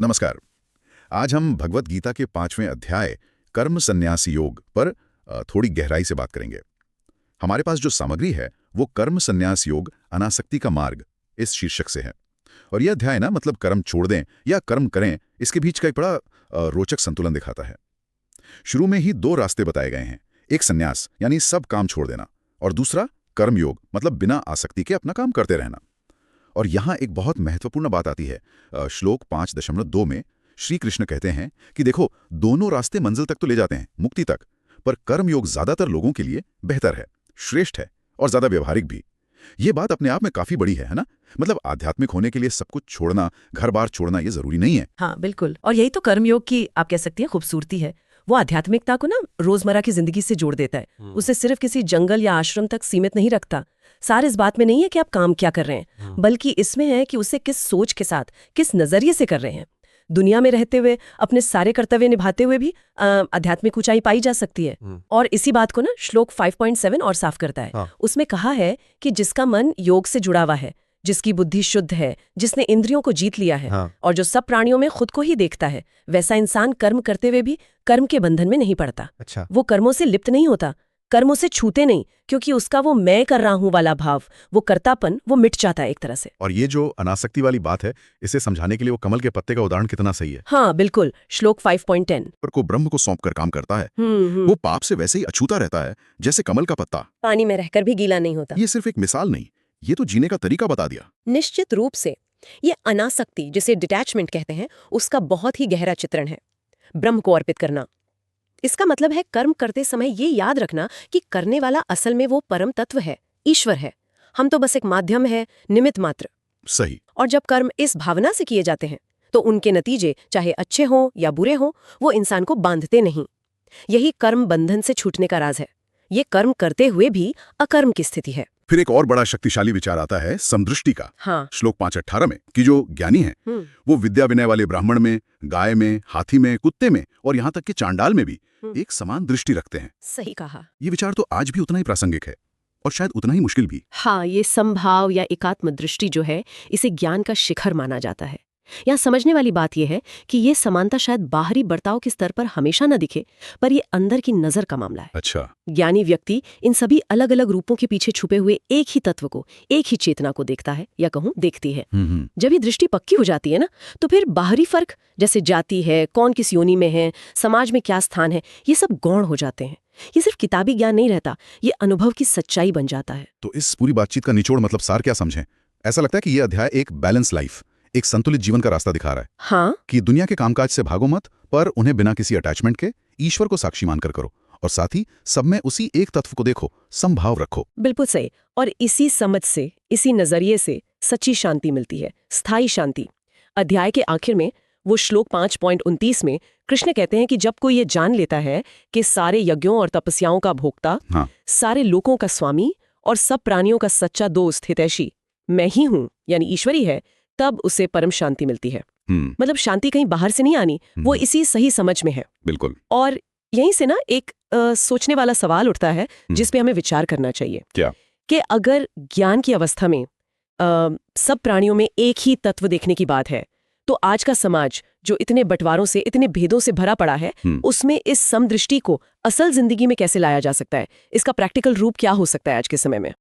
नमस्कार। आज हम भगवत गीता के 5वें अध्याय कर्म संन्यास योग पर थोड़ी गहराई से बात करेंगे। हमारे पास जो सामग्री है वो कर्म संन्यास योग अनासक्ति का मार्ग इस शीर्षक से है। और यह अध्याय ना मतलब कर्म छोड़ दें या कर्म करें, इसके बीच का एक बड़ा रोचक संतुलन दिखाता है। शुरू में ही दो रास्ते बताए गए हैं, एक संन्यास यानी सब काम छोड़ देना, और दूसरा कर्म योग मतलब बिना आसक्ति के अपना काम करते रहना। और यहाँ एक बहुत महत्वपूर्ण बात आती है। श्लोक 5.2 में श्री कृष्ण कहते हैं कि देखो, दोनों रास्ते मंजिल तक तो ले जाते हैं, मुक्ति तक, पर कर्मयोग ज्यादातर लोगों के लिए बेहतर है, श्रेष्ठ है और ज्यादा व्यवहारिक भी। ये बात अपने आप में काफी बड़ी है ना? मतलब आध्यात्मिक होने के लिए सब कुछ छोड़ना, घर बार छोड़ना, ये जरूरी नहीं है। हाँ बिल्कुल, और यही तो कर्मयोग की आप कह सकती हैं खूबसूरती है। वो आध्यात्मिकता को ना रोजमर्रा की जिंदगी से जोड़ देता है, उसे सिर्फ किसी जंगल या आश्रम तक सीमित नहीं रखता। सार इस बात में नहीं है कि आप काम क्या कर रहे हैं, बल्कि इसमें है कि उसे किस सोच के साथ, किस नजरिए से कर रहे हैं। दुनिया में रहते हुए, अपने सारे कर्तव्य निभाते हुए भी आध्यात्मिक ऊंचाई पाई जा सकती है। और इसी बात को ना श्लोक 5.7 और साफ करता है। उसमें कहा है कि जिसका मन योग से जुड़ा हुआ है, जिसकी बुद्धि शुद्ध है, जिसने इंद्रियों को जीत लिया है, और जो सब प्राणियों में खुद को ही देखता है, वैसा इंसान कर्म करते हुए भी कर्म के बंधन में नहीं पड़ता। अच्छा। वो कर्मों से लिप्त नहीं होता, कर्मों से छूते नहीं, क्योंकि उसका वो मैं कर रहा हूं वाला भाव, वो कर्तापन, वो मिट जाता है एक तरह से। और ये जो अनासक्ति वाली बात है, इसे समझाने के लिए वो कमल के पत्ते का उदाहरण कितना सही है। हाँ बिल्कुल, श्लोक 5.10 को ब्रह्म को सौंप कर काम करता है, वो पाप से वैसे ही अछूता रहता है जैसे कमल का पत्ता। पानी में रहकर भी गीला नहीं होता। ये सिर्फ एक मिसाल नहीं, ये तो जीने का तरीका बता दिया। निश्चित रूप से ये अनासक्ति, जिसे डिटैचमेंट कहते हैं, उसका बहुत ही गहरा चित्रण है। ब्रह्म को अर्पित करना, इसका मतलब है कर्म करते समय ये याद रखना कि करने वाला असल में वो परम तत्व है, ईश्वर है। हम तो बस एक माध्यम है, निमित्त मात्र। सही। और जब कर्म इस भावना से किए जाते हैं तो उनके नतीजे चाहे अच्छे हों या बुरे हों, वो इंसान को बांधते नहीं। यही कर्म बंधन से छूटने का राज है। ये कर्म करते हुए भी अकर्म की स्थिति है। फिर एक और बड़ा शक्तिशाली विचार आता है समदृष्टि का। हाँ। श्लोक 5.18 में कि जो ज्ञानी है वो विद्या विनय वाले ब्राह्मण में, गाय में, हाथी में, कुत्ते में और यहाँ तक कि चांडाल में भी एक समान दृष्टि रखते हैं। सही कहा। ये विचार तो आज भी उतना ही प्रासंगिक है और शायद उतना ही मुश्किल भी। हाँ, ये संभाव या एकात्म दृष्टि जो है, इसे ज्ञान का शिखर माना जाता है। यहाँ समझने वाली बात यह है कि ये समानता शायद बाहरी बर्ताव के स्तर पर हमेशा न दिखे, पर ये अंदर की नजर का मामला है। अच्छा। ज्ञानी व्यक्ति इन सभी अलग अलग रूपों के पीछे छुपे हुए एक ही तत्व को, एक ही चेतना को देखता है, या कहूँ देखती है। जब ये दृष्टि पक्की हो जाती है ना, तो फिर बाहरी फर्क, जैसे जाति है, कौन किस योनि में है, समाज में क्या स्थान है, ये सब गौण हो जाते हैं। ये सिर्फ किताबी ज्ञान नहीं रहता, ये अनुभव की सच्चाई बन जाता है। तो इस पूरी बातचीत का निचोड़ मतलब सार क्या समझें? ऐसा लगता है कि ये अध्याय एक बैलेंस लाइफ, एक संतुलित जीवन का रास्ता दिखा रहा है। हाँ, कि दुनिया के कामकाज से भागो मत, पर उन्हें बिना किसी अटैचमेंट के ईश्वर को साक्षी मानकर करो, और साथ ही सब में उसी एक तत्व को देखो, संभाव रखो। बिल्कुल सही। और इसी समझ से, इसी नजरिए से सच्ची शांति मिलती है, स्थायी शांति। अध्याय के आखिर में वो श्लोक 5.29 में कृष्ण कहते हैं कि जब कोई ये जान लेता है कि सारे यज्ञों और तपस्याओं का भोक्ता, सारे लोकों का स्वामी और सब प्राणियों का सच्चा दोस्त हितैषी मैं ही हूं, यानी ईश्वरी है, तब उसे परम शांति मिलती है। मतलब शांति कहीं बाहर से नहीं आनी, वो इसी सही समझ में है। बिल्कुल। और यहीं से ना एक सोचने वाला सवाल उठता है जिस पे हमें विचार करना चाहिए। क्या? कि अगर ज्ञान की अवस्था में सब प्राणियों में एक ही तत्व देखने की बात है, तो आज का समाज जो इतने बंटवारों से, इतने भेदों से भरा पड़ा है, उसमें इस समदृष्टि को असल जिंदगी में कैसे लाया जा सकता है? इसका प्रैक्टिकल रूप क्या हो सकता है आज के समय में?